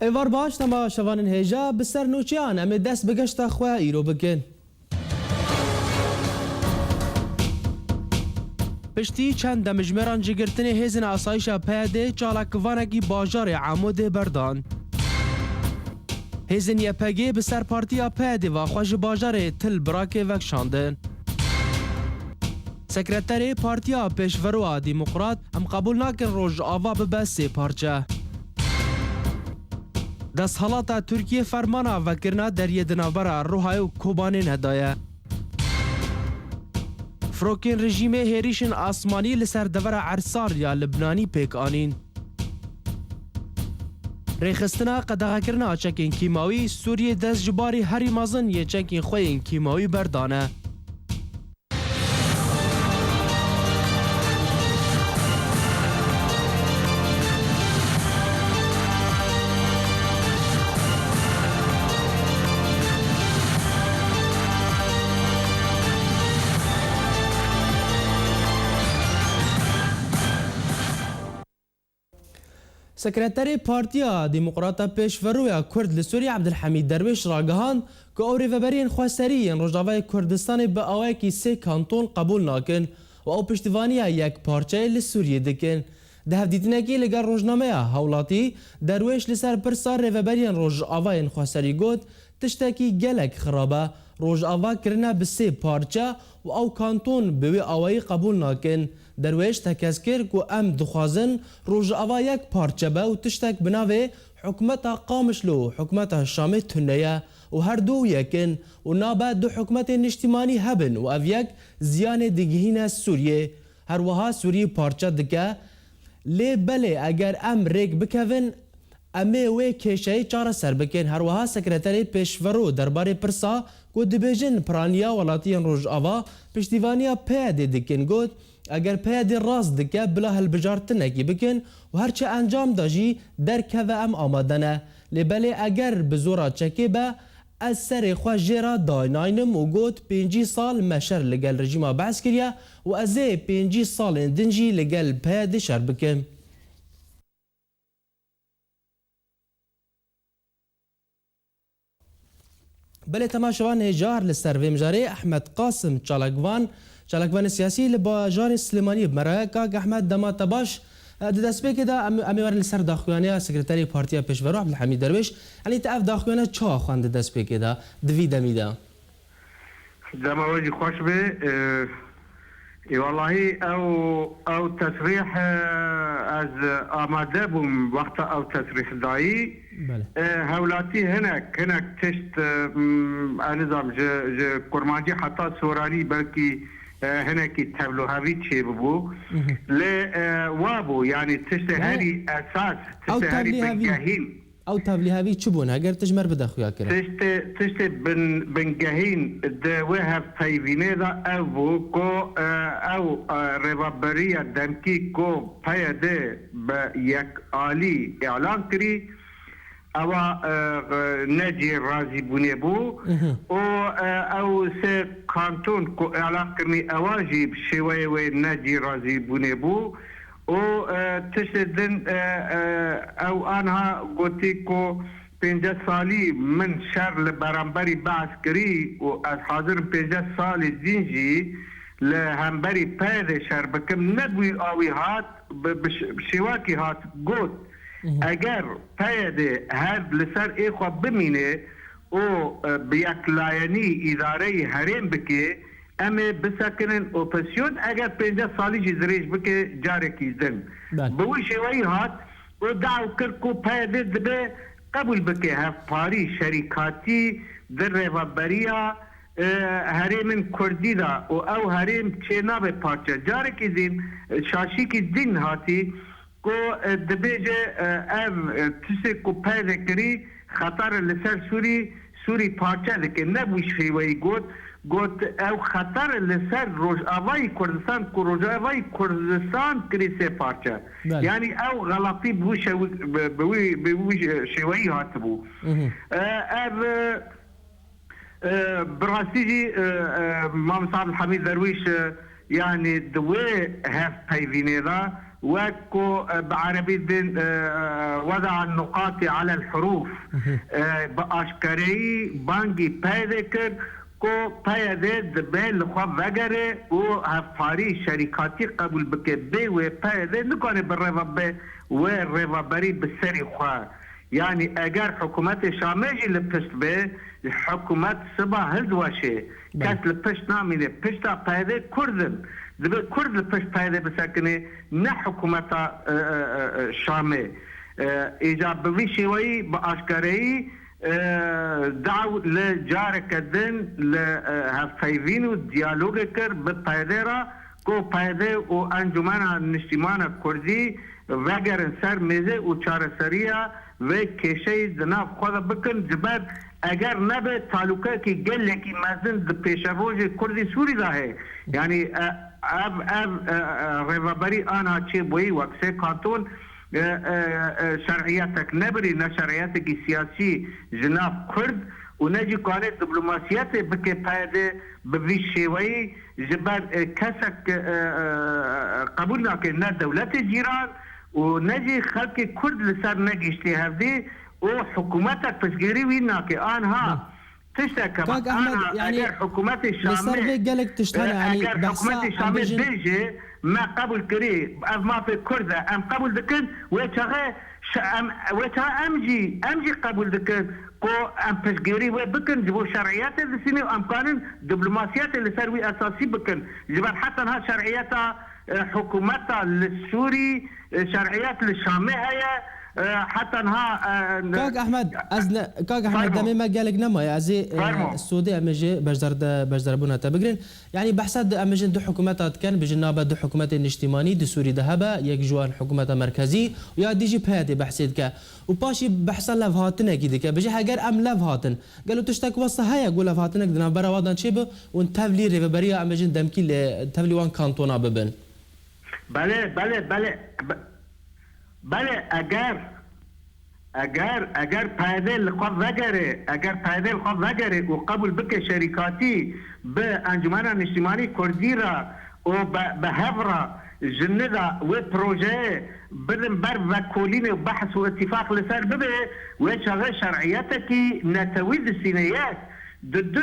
ایوار باش تما شوانن هیجا بسر نوچیان امی دست بگشت خواه ایرو بکن. پشتی چند دمجمران جگرتن هیزن آسایش پیاده چالاکوانکی باجار عمود بردان. هیزن یپگی بسر پارتیا پیاده و خوش باجار تل براک وکشاندن. سکرتری پارتیا پیشورو دموکرات هم قبول ناکن روز آوا ببسته پارچه. دست حالات ترکیه فرمانا وکرنا دریه دنابرا روحای و کوبانین هدایه. فروکین رژیم هریشن آسمانی لسر دور عرصار یا لبنانی پیک آنین. ریخستنا قدغه کرنا چکین کیماوی سوریه دست جباری هری مازن یه چکین خوین کیماوی بردانه. سکرتری پارتیا دموکراتا پیشوروی کرد لسوریه عبدالحمید درویش راگهان که او ریوبرین خواستری رجاوای کردستان به آوای کی سه کانتون قبول ناکن و او پشتیوانی یک پارچه لسوریه دکن. ده هفدیتنکی لگر روزنامه هولاتی درویش لسر پرسار ریوبرین رجاوای خواستری گوت تشتکی گلک خرابه رجاوا کرنا به سه پارچه و او کانتون به آوای قبول ناکن. درویش تکسکر کو ام دخوازن روز آوا یک پارچه به و تشتک بناوه حکمت قامشلو حکمت شامه تنیه و هر دو یکن و نابد دو حکمت نشتیمانی هبن و او یک زیان دگهین سوریه هر وها سوریه پارچه دکه لی بله اگر ام ریک بکوین امه و کشه چاره سر بکن. هر وها سکرتری پیشورو درباره پرسا کو دبیجن پرانیا ولاتین روز آوا پشتیوانیا پیاده دکن گود اگر پیاده راست دکه بلا هلبجارتنه کی بکن و هرچه انجام داجی درکه و ام آمادنه لبله اگر بزورا چکه با از سر خواه جیرا دایناینم و گوت 5 سال مشر لگل رژیما بحث کریا و از 5 سال دنجی لگل پیاده شر بکن. بله تماشوان هجار لسر ویمجاره احمد قاسم چالاکوان سیاسی لباجار سلیمانی بمراه کاک احمد دمات باش دست به که دا امیوار لسر داخوانه سکرتری پارتیا پیشورو عبدالحمید درویش علی تعف داخوانه چا خوانده دست به که دا دوی دمیده دماوجی خوش به والله او تصریح از آماده بوم وقت او تصریح دایی هولاتی هنک تشت نظام کرمانجی حتی سورانی بلکی هنکی تبلو هاوی چه ببو لی وابو یعنی تشت هری اساس تشت هری بنگهین او تبلی هاوی چه بون اگر تجمر بده خویا کرد تشت بنگهین ده وهب پیوینه دا او کو او روابری دمکی کو پیاده با یک آلی اعلان کری او نجی رازی بونه بو او سه کانتون کو اعلان کرنی اواجی بشوی و نجی رازی بونه بو و تشدن او آنها گوتی کو 50 سالی من شر لبرانبری بعث کری و از حاضر 50 سالی دینجی لهمبری پید شر بکم ندوی آوی هات بشواکی هات گوت اگر پیاده هر لسر ای خواب بمینه او بیک لاینی اداره حریم بکه اما بسکنن اپسیون اگر 50 سالی جی زریش بکه جاره کی زن بوی شوی هات و دعو کرکو پیاده دبه قبول بکه هف پاری شریکاتی در روابریا حریم کردی دا او حریم چه نابه پارچه جاره کی زین شاشی کی دین هاتی کو دبیجه ام تسه کو پیدا کری خطر لسر سوری پارچه دکه نبوش فیوی گوت او خطر لسر روز آوای کردستان کو روز آوای کردستان کری سه پارچه یعنی او غلطی بوش شوی هات بو براستی جی مام صاحب الحمید درویش يعني دوي هاف بايفينيدا وكو بعربي وضع النقاط على الحروف باشكري بانجي بايدكر کو پایده دبل خو وگره و هفاری شرکاتی قبول بکه بی و پایده نکنه بر رفابه و رفابری بسری خو يعني اگر حكومت شامجي لبست به حكومت صبا هلد واشه كاس لبست نامينه بشتا پایده كردن دبل كرد لبست پایده بسکنه نه حكومت شامه ايجاب بوشي وي باشكري دعو لجارك الدين لهفايفين والديالوج كر بطايدرا كو بايده وانجمانا نشتمانا كردي وغير سر ميزه وچار سريا وكيشي جناب خدا بكن جبر اگر نبه تعلقه کی گله کی مزن د پیشروج کردی سوری ده يعني اب ريفابري انا چه بوي وقسه کانتون شرعياتك نبري نشرعياتك السياسي جناب كرد ونجي كانت دبلوماسيات بكي بايده بفيشيوي جبال كسك قبولنا كنا دولة الجيران ونجي خلق كرد لسر نجي اشتهافدي وحكومتك فسقيري ويناك انها تشتكى انا يعني حكومات الشامل لسر قالك تشتغل يعني حكومات الشامل بيجي ما قبل كري ما في كردة ام قبل ذكر ويتغى امجي قبل ذكر كو ام بسجيري وبكن جبوا شرعيات السنه وام كانن دبلوماسيات اللي سروي اساسي بكن جبر حتى ها شرعيات حكومتها السوري شرعيات للشامي هي حتى انها كاك احمد ازل كاك احمد دمي ما قالك نما يا زي السعوديه امجي بجدر بونا تبغرين يعني بحسد امجي دو حكومات كان بجنابه دو حكومات الاجتماعي دو سوري ذهبه يك جوان حكومه مركزي ويا دي جي بهادي بحسد كا وباشي بحصل لفهاتن اكيد كا بجي هاجر ام لفهاتن قالوا تشتك وصه هيا قول لفهاتنك دنا برا وادن شيب ونتفلي ريفبريا امجي دمكي تفلي وان كانتونا ببن بله اگر پایده لقب وگره و قبول بک شرکاتی به انجمن اجتماعی کردی را و به هفرا جندا و پروژه بدن بر وکولین و بحث و اتفاق لسر ببه و شغل شرعیتکی نتوید السینیات دو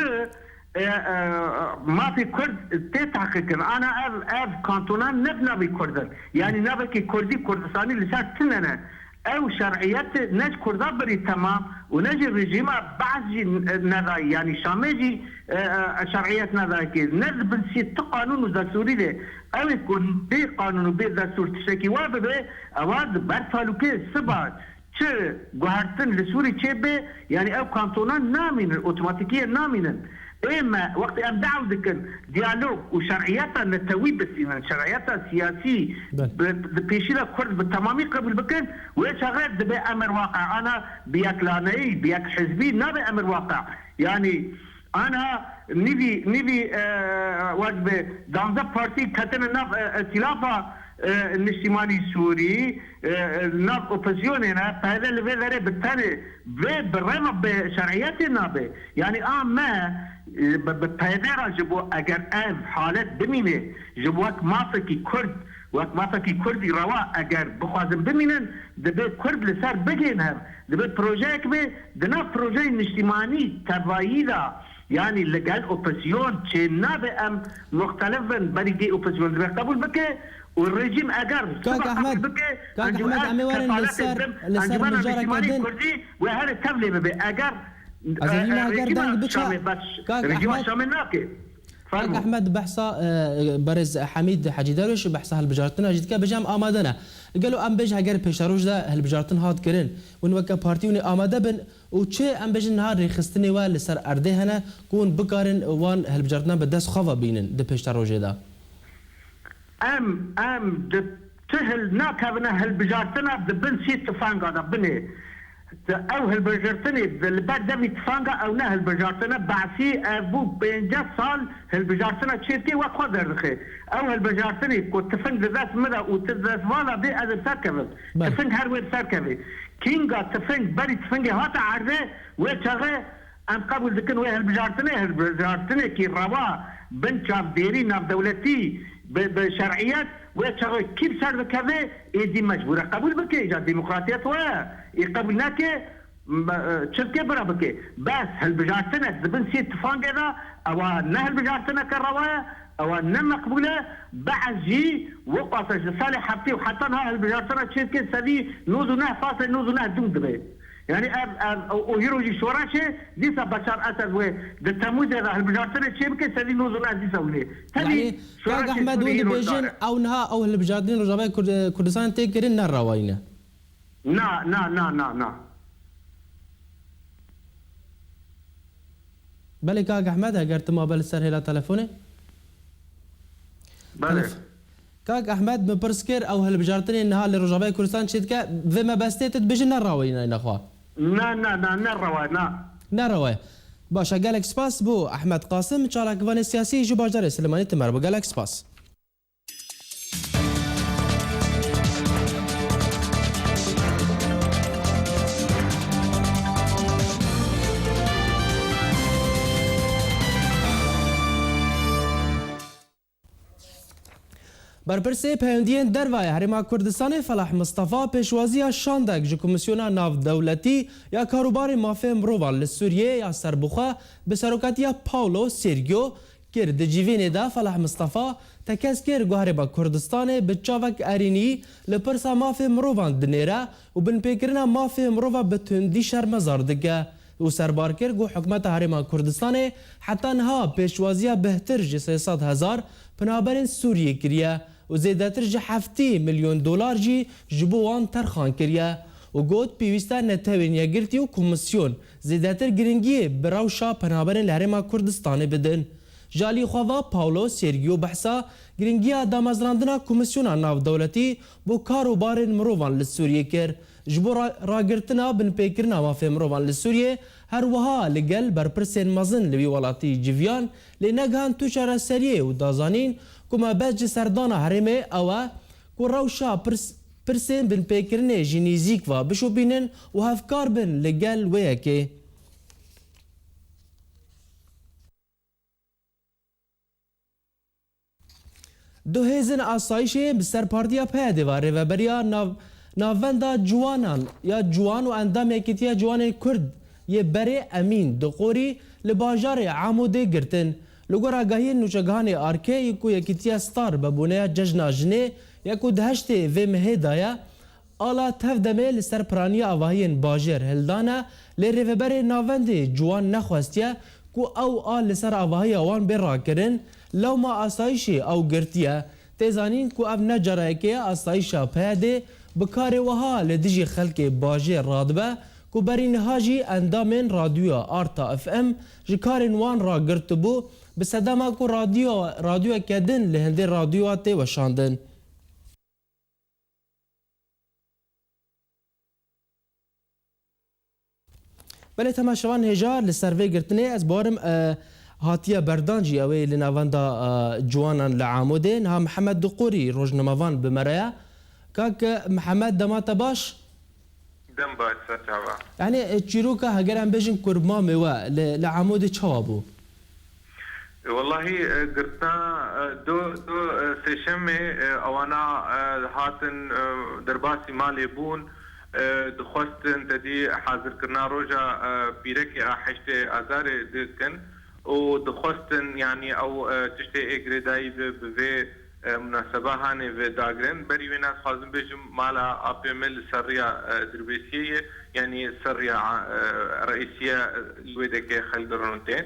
ما في كرد تتحقق انا اف كانتونان نبي كردن يعني نبي كردي كردستاني لسات سننا او شرعيات ناس كردان بري تمام ونجي الرجيم بعض نذا يعني شامجي شرعيات نذا كي نذ بنسيت قانون ودستوري ده او يكون بي قانون وبي دستور تشكي وابه اواد برفالوكي سبات چه گوهرتن لسوري چه به يعني او كانتونان نامين اوتوماتيكيا نامين اما وقت ام دعوا ذكر ديالوج وشرعياتها نتوي بس شرعياتها سياسي بيشيلها كرد بالتمامي قبل بكن وشغال دبي امر واقع انا بياك لاني بياك حزبي نبي امر واقع يعني انا نبي واجب دانزا بارتي كتن ناف ائتلافا الاجتماعي السوري ناف اوبوزيوننا فهذا اللي غير بالتالي بالرغم بشرعياتنا يعني ما بپیدر جبو اگر اف حالت بمینه جبو وقت مافکی کرد وقت مافکی کردی روا اگر بخوازم بمینن دبی کرد لسر بگین هم دبی پروژه که دنا پروژه اجتماعی تبایی دا يعني لقال اوبوزيون چه نابه ام مختلفا بريدي اوبوزيون دبي قبول بكي والرجيم اگر كاك احمد عمي وين لسر مجارك دين وهذا تبلي ببي اگر كاك احمد بحصة برز حميد حاجي دروش بحصة هالبجارتنا جدك بجام آمادنا قالوا ام بيج هاجر بيشاروش ده هالبجارتن هاد كرين ونوكا بارتيوني آماده بن وچه ام بيج نهار ريخستني والسر ارده هنا كون بكارن وان هالبجارتنا بدس خافا بينن ده بيشاروش ده ام ده تهل ناكابنا هالبجارتنا بن سيت فانقا ده بني او هالبجارتني بالبعد ده بيتفانقا او نه هالبجارتنا بعثي ابو بينجا صال هالبجارتنا تشيرتي وقدر رخي او هالبجارتني كنت تفنق ذات مدى وتذات والا بي اذا سركبت تفنق هارويد سركبت كينغا تفنق بري تفنق هاتا عرضه ويتشغي ام قبل ذكر ويه هالبجارتني كي روا بنت شاب ديري ناف دولتي بشرعيات وشغل كيف صار بكذا يدي مجبوره قبول بكي جا ديمقراطيه ويقبلناك شركه برا بكي بس هالبجارتنا زبن سي اتفاق هذا او نه هالبجارتنا كالروايه او نه مقبوله بعجي وقف صالح حبتي وحتى هالبجارتنا شركه سدي نوزو نه فاصل نوزو نه دون دبي يعني ويروجي شوراشي ديسا بشار اسد و دتموز هذا هالبجارتنا شركه سدي نوزو نه ديسا ولي يعني كاك احمد ولي بيجن او نها او هالبجاردين رجابه كردستان تيكرين نراوينا نا بله کاک احمد اگر تو مابل سر هلا تلفونه بله کاک احمد مپرس کر او هل بجارتنی انها لرجابه کردستان شد که و ما بستیت بجن نراوی نه نخوا نراوی باشه گالک سپاس بو احمد قاسم چالاکوان سیاسی جو باجدار سلیمانی تمر بو گالک سپاس برپرسی پەیوەندیên dervayê Herêma Kurdistanê Felah Mistefa pêşwaziya şandek ji Komîsyona Navdewletî ya Karûbarê Mafê Mirovan li Sûriyê ya serbixwe bi seroketiya Paulo Sergio kir di civînê de Felah Mistefa tekez kir ku Herêma Kurdistanê bi çavek erînî li pirsa mafê mirovan dinêre û binpêkirina mafê mirova bi tundî şermezar dike û serbar kir ku hikûmeta Herêma Kurdistanê heta niha pêşwaziya bihtir ji 300,000 pinaberên Sûriyê kiriye û zêdetir ji 70 milyon dolar jî ji bo wan terxan kiriye û got pêwîst e netewên yekgirtî û komisyon zêdetir giringiyê bi rewşa penaberên li Herêma Kurdistanê bidin. Ji alî xwe Paulo Sergio behsa giringiya damezrandina Komisyona Navdewletî bo karûbarên mirovan li Sûriyê kir. Ji bo ragirtina binpêkirina mafê mirovan li Sûriyê her wiha li gel berpirsên mezin li wî welatî civiyan lê negihan tu çareseriyê û dazanîn ku mebez ji serdana herêmê ew e ku rewşa pirsên binpêkirinê ji nîzik ve bişopînin û hevkar bin li gel wê yekê. Du hêzin asayişê bi ser Partiya PYD ve rêveberiya navenda ciwanan ya ciwan û endam Yekîtiya Ciwanên Kurd yê berê Emîn Diqorî li bajarê Amûdê girtin. Li gor agahiyên nûçegihanê Arkê ku Yekîtiya Star bebûneya cejna jinê ya ku di heştê vê mihê daye ala tev demê li ser piraniya avahiyên bajêr hildane lê rêveberê navendê ciwan nexwestiye ku ew a li ser avahiya wan bê rakirin lewma asayişê ew girtiye. Têzanîn ku ev ne carayekê ye asayişa PYD bi karê wiha li dijî xelkê bajêr radibe ku berî niha jî endamên radyoya Arta FM ji karên wan ragirtibû bi sedema ku radyoyeke din li hindê radyoya tê weşandin. Belê temaşevan hêjar li ser vê girtinê ez barim hatiye berdan jî ew ê li navenda ciwanan li Amûdê niha Mihemed Diqorî rojnamavan bi me re. Kak Mihemed dema te baş? Dem baş çava. Yani çîroka heger em bêjin kurmamê we li Amûdê çawa bû? Wallahi girta do sêşemê ewana hatin derbasî malê bûn dixwestin tedî hazirkirina roja pîrekê a heştê azarê dikin û dixwestin yanî ew tiştê êgirêdayî bi vê munasebahanê vê dagirin berî wê nas xwazim bêjim mala APM li ser rêya dirbêsiyê yanî ser rêya reîsiya li wê dekê xelgirin tên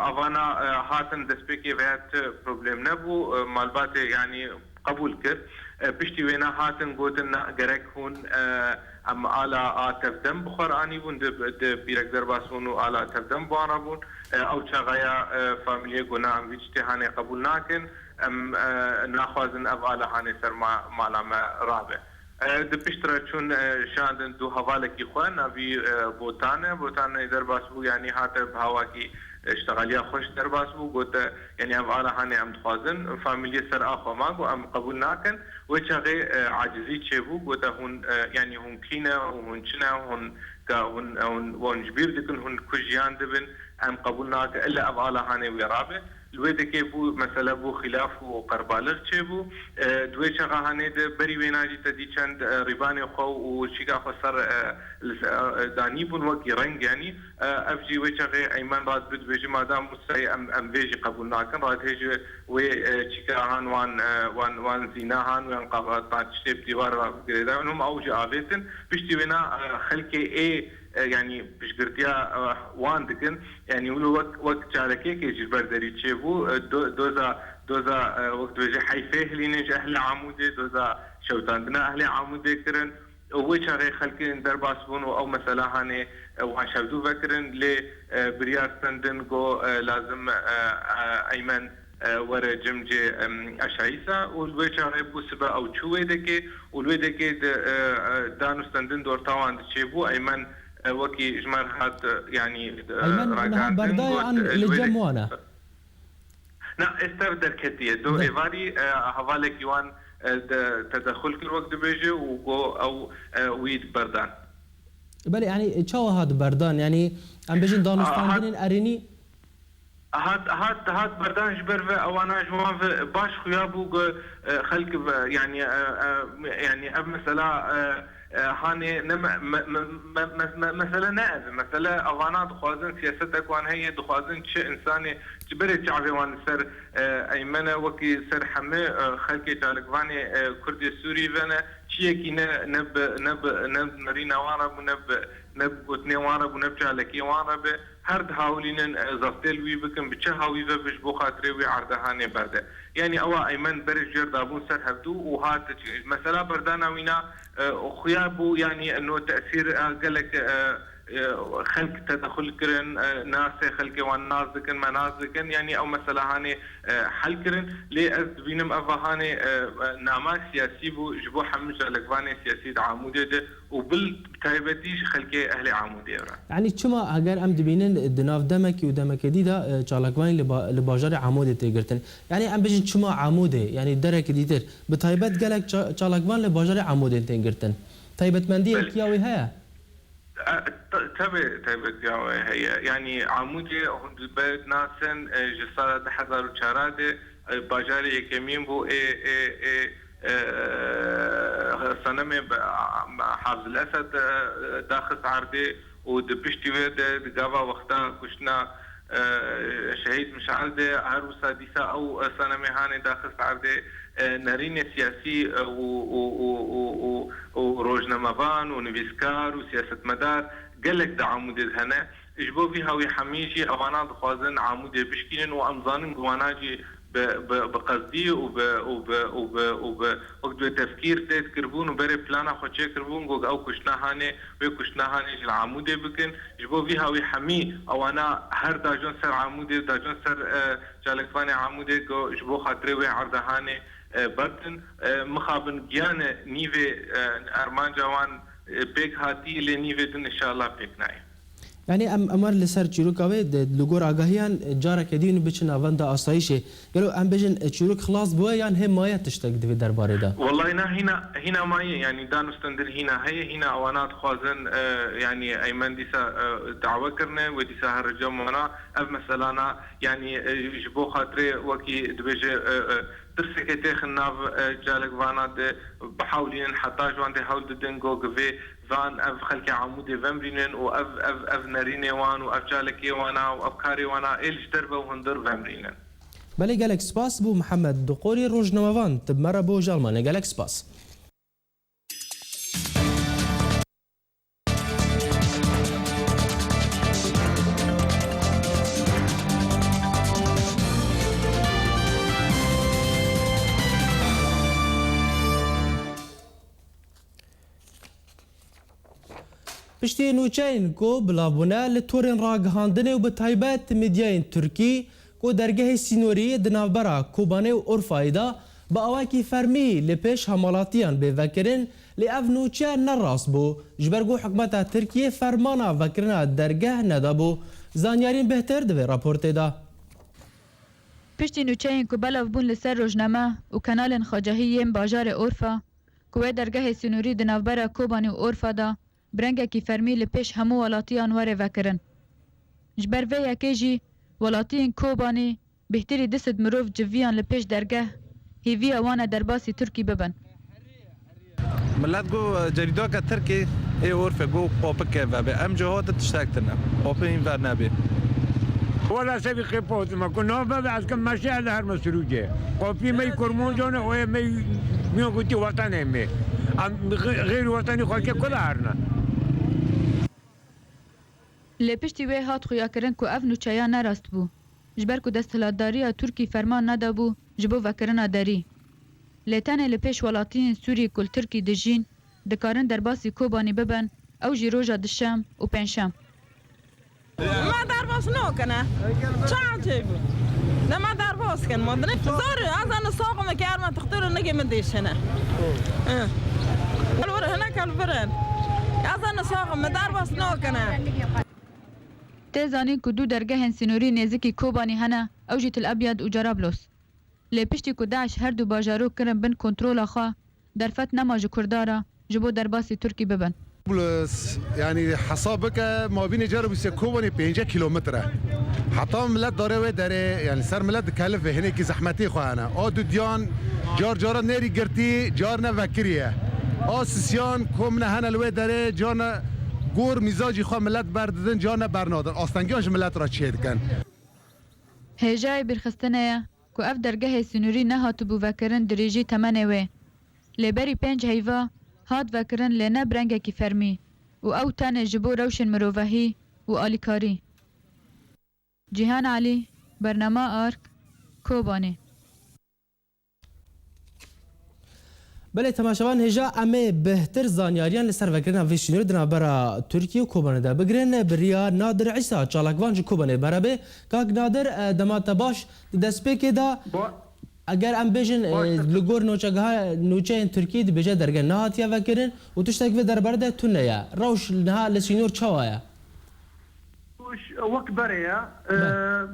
avana hatin destpêkê veyat problem nebû malbatê yanî qebûl kir piştî wê ne hatin gotin gerek hûn em ala a tevdem bixweranî bûn di pîrek derbas bûn û ala tevdem bixwara bûn ew çaxeya famîliyê gona em vî tiştê hanê qebûl nakin em naxwazin ev ala hanê ser mala me rabe. Di piştre çûn şandin du hevalekî xwe navî botanê derbas bû yanî hate bi hawakî اشتغاليا خوش درباس بو قلت يعني ام على هاني ام تخازن فاميليا سر اخو ما قو ام قبول ناكن وشغي عاجزي تشبو قلت هون يعني هون كينا وهون شنا هون هون جبير دكن هون كجيان دبن ام قبول ناك الا ام على هاني ويرابه الويدك بو مثلا بو خلاف وقربالغ تشبو دوي شغا هنيد بري ويناجي تدي چند ريباني خو وشيكا خو صار داني بون وقي رنگ يعني افجي وشغا ايمن راد بد بيجي مادام مستعي ام بيجي قبولنا كان راد هيجي وي شيكا هان وان زيناهان وان قاطع تشتب ديوار كده انهم اوجي افيتن بيشتي وينا خلكي اي يعني بش قرتيا وان دكن يعني ولو وقت شاركي كي جبر دري تشيبو دوزا وقت بيجي حيفيه لينج اهل عمودي دوزا شوتان بنا اهل عمودي كرن وش غير خلكين درباسبون او مثلا هاني وعشودو فكرن ل بريار سندن جو لازم ايمن ورا جمجي اشعيسا والويشا غيبو سبا او شوي دكي والويدكي دانو سندن دور طوان تشيبو ايمن وكي جمال هاد يعني ايمن برداي عن الجموانه نا استبدل كتير دو ايفاري حوالك يوان تدخل كل وقت بيجي وجو او ويد بردان بله يعني شو هاد بردان يعني ام بيجين دانستاندين اريني هاد بردان جبر او انا جوان باش خيابو خلق يعني اب مثلا هاني مثلا نائب مثلا اوانات خوازن سياستك وان هي دخوازن شيء انساني جبرت شعبي وان سر ايمنه وكي سر حمي خلقي تالكواني كردي سوري فانا شيء نب مرينا وارب نب قتني وارب ونب جالكي وارب هرد هاولين زفتل وي بكم بچه هاوي بش بو خاطري وي عردهاني برده يعني اوا ايمن برج جر دابون سر هبدو وهات مثلا بردانا وينا خيابو يعني انه تاثير قالك خلق تدخل كرن ناس خلق والناس ذكن مناس ذكن يعني او مثلا هاني حل كرن لي از بينم افهاني نعمه سياسي بو جبو حمج لكواني سياسي عمودي وبالتايبتيش خلق اهل عمودي يعني چما اگر ام دبينن دناف دمكي ودمك ديدا چالكواني لباجار عمودي تيگرتن يعني ام بيجن چما عمودي يعني درك ديتر بتايبت قالك چالكوان لباجار عمودي تيگرتن تايبت مندي كياوي هيا تبت هي يعني عمودي هند البلد ناسن جسارة حذر وشارادة باجاري كمين بو صنمي حافظ الأسد داخل عردي ودبشتي ويدا دقابا وقتا كشنا شهيد مشعل دي عروسة ديسا أو صنمي هاني داخل عردي نارين سياسي وروجنامافان ونفيسكار وسياسة مدار قالك دا عمودي هنا اجبو فيها ويحميجي اوانات خوازن عمودي بشكين وامزانن قواناجي بقصدي وقت تفكير تيت كربون وبري بلانا خوشي كربون قوق او كشنا هاني ويكشنا هاني جل عمودي بكن اجبو فيها ويحمي اوانا هر داجون سر عمودي داجون سر جالكفاني عمودي قو اجبو خاطري وي عردهاني بردن مخابن جيانه نيفي ارمان جوان بيك هاتي لنيفي دن ان شاء الله بيك ناي يعني امر لسر چیروکاوی لګور اگاهیان جاره کدین بچن اوند اسایشه یلو ام بجن چیروک خلاص بو یان هم مایه تشتک دی درباره ده والله هنا ماي يعني دانو استندل هنا اوانات خوازن يعني ايمن ديسا دعوه كرنا وديسا هرجمنا اف مثلا يعني جبو خاطري وكي دبج ترسكتي خناف جالك فانات بحاولين حتى جوان دي حاول دنجو غفي فان اف خلك عمودي فامرينن واف ناريني وان واف جالكي وانا وافكاري وانا الش دربه وهندر فامرينن بله گلک سپاس بو محمد دقوری روزنامه‌وان تب مره بو جالمانه گلک سپاس پشتی نوچین کو بلابونه لطورین راگهاندنه و به تایبت میدیاین ترکی کو درگه سینوری دنابرا کوبانه و اورفایدا با اواکی فرمی لپیش همالاتیان به وکرین لی اف نوچه نراس بو جبرگو حکمت ترکیه فرمانا وکرنا درگه ندابو زانیارین بهتر دوی راپورته دا پشتی نوچین کو بلاف بون لسر روزنامه و کانال خواجهی باجار اورفا کو درگه سینوری دنابرا کوبانه و اورفا دا برنگه کی فرمی لپیش همو ولاتیان وره وکرن جبر وی یکی جی ولاتین کوبانی بهتری دست مروف جویان لپیش درگه هیوی اوان درباسی ترکی ببن. ملت گو جریدا که ترکی ای عرفه گو قاپکه و به ام جهات تشتکتنه قاپه این ور نبی ولا سبي قيبوت ما كنا بعد كم ماشي على هر مسروجه قوبي ما يكرمون جون او ما ميو قلت وطني مي غير وطني خالك كل عرنا لپشتی وی هات خویا کرن کو اف نوچایا نراست بو جبر کو دستهلاتداری ترکی فرمان ندا بو جبو وکرنا داری لتن لپش ولاتین سوری کل ترکی دجین دکارن درباسی کوبانی ببن او جی روجا دشم و پنشم ما درباس نکنه چند تیبو نه ما درباس کن ما دنی زاری از آن ساق مکر ما تختار نگی من دیشنه الور هنا کلبرن از آن ساق ما درباس نکنه تزانی کو دو درگه سنوری نزدیکی کوبانی هنه او جیت الابیض و جرابلس لپشتی کو داعش هر دو باجارو کرن بن کنترل خوا درفت نماج کردارا جبو درباسی ترکی ببن بلس يعني حسابك ما بين جرب يسكوبني 5 كيلومتر حتى ملت داره و داره يعني سر ملت كلف هنا كي زحمتي خو انا دو ديان جار جار نيري گرتي جار نه وکریه سسيان کوم نه هنا لو داره جان گور مزاجي خو ملت برددن جان برنادن آستنگیاش ملت را چید کن هجای برخستنه کو اف درگه سنوری نه هات بو وکرن دریجی تمنه و لبری 5 هیوا هاد وکرن لنه برنگه کی فرمی و او تن جبو روشن مروفهی و آلیکاری جیهان علی برنامه آرک کوبانی بله تماشاوان هجا امه بهتر زانیاریان لسر وکرن ویشنور دنا برا ترکیه و کوبانه دا بگرن بریا نادر عیسا چالاکوان جی کوبانه برا به کاک نادر دمات باش دسپیک دا اگر ام بیشن لگور نوچه ترکی دی بیجه درگه نهاتیا وکرن و تشتاک و دربارده تونه روش نها لسینور چوایا وقت بريا